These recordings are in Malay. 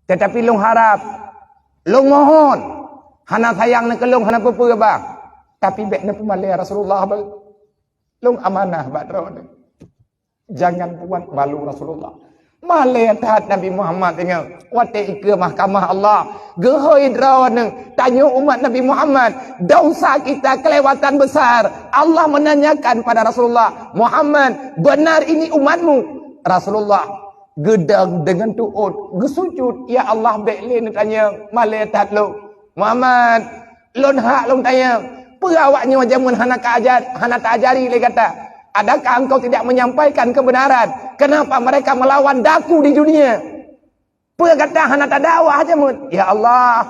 Tetapi long harap, long mohon, hana sayang nak long hana apa bang. Tapi bek na pemalai Rasulullah bang. Long amanah badron. Jangan buat malu Rasulullah. Malai taat Nabi Muhammad dengan wate ke mahkamah Allah. Gehoi drawan tanya umat Nabi Muhammad, dosa kita kelewatan besar. Allah menanyakan pada Rasulullah, Muhammad, benar ini umatmu? Rasulullah gedang dengan tuut, gesujud, ya Allah bekle tanya malai taat lo. Muhammad, lon hak long tanya, perawaknya macam mun hana tak ajari le kata. Adakah engkau tidak menyampaikan kebenaran? Kenapa mereka melawan daku di dunia? Perkata hana tak dakwah aja mut. Ya Allah,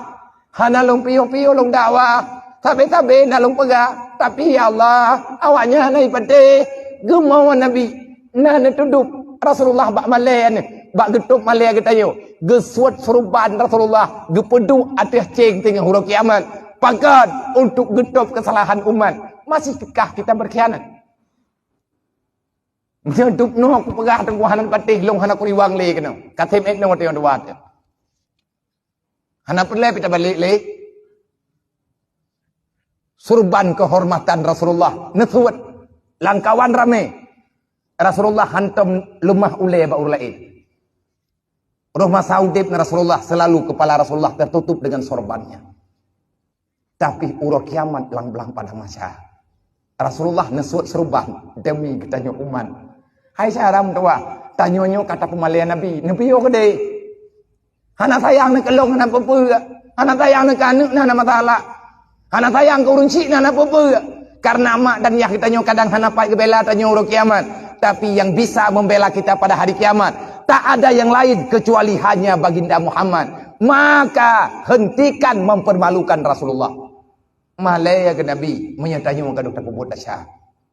hana long piyo-piyo long dakwah. Tabe-tabe na long pegak. Tapi ya Allah, awaknya hana ipate gemau Nabi. Nah tudup Rasulullah bak malai ni. Bak getup malai kita yo. Gesuat suruban Rasulullah, gepedu atas ceng tengah huruf kiamat. Pakat untuk getup kesalahan umat. Masih kekah kita berkhianat? Nyeduk no aku pegah tengku hanan patih long hana kuriwang le kena. Katim ek no te on wat. Hana perle pita balik le. Surban kehormatan Rasulullah nesuat langkawan rame. Rasulullah hantam lemah ule ba ulai. Rumah saudib Rasulullah selalu kepala Rasulullah tertutup dengan sorbannya. Tapi urut kiamat belang-belang pada masa. Rasulullah nesuat serban demi ketanya umat. Hai syaram tua, tanyonyo kata pemalian Nabi, Nabi yo gede. Hana sayang nak kelong hana apa-apa. Hana sayang nak kanuk hana masalah. Hana sayang ke urunci hana apa-apa. Karena mak dan yah kita nyo kadang hana pai kebela tanyo ro kiamat. Tapi yang bisa membela kita pada hari kiamat, tak ada yang lain kecuali hanya baginda Muhammad. Maka hentikan mempermalukan Rasulullah. Malaya ke Nabi menyatanya kadang tak buat dasar.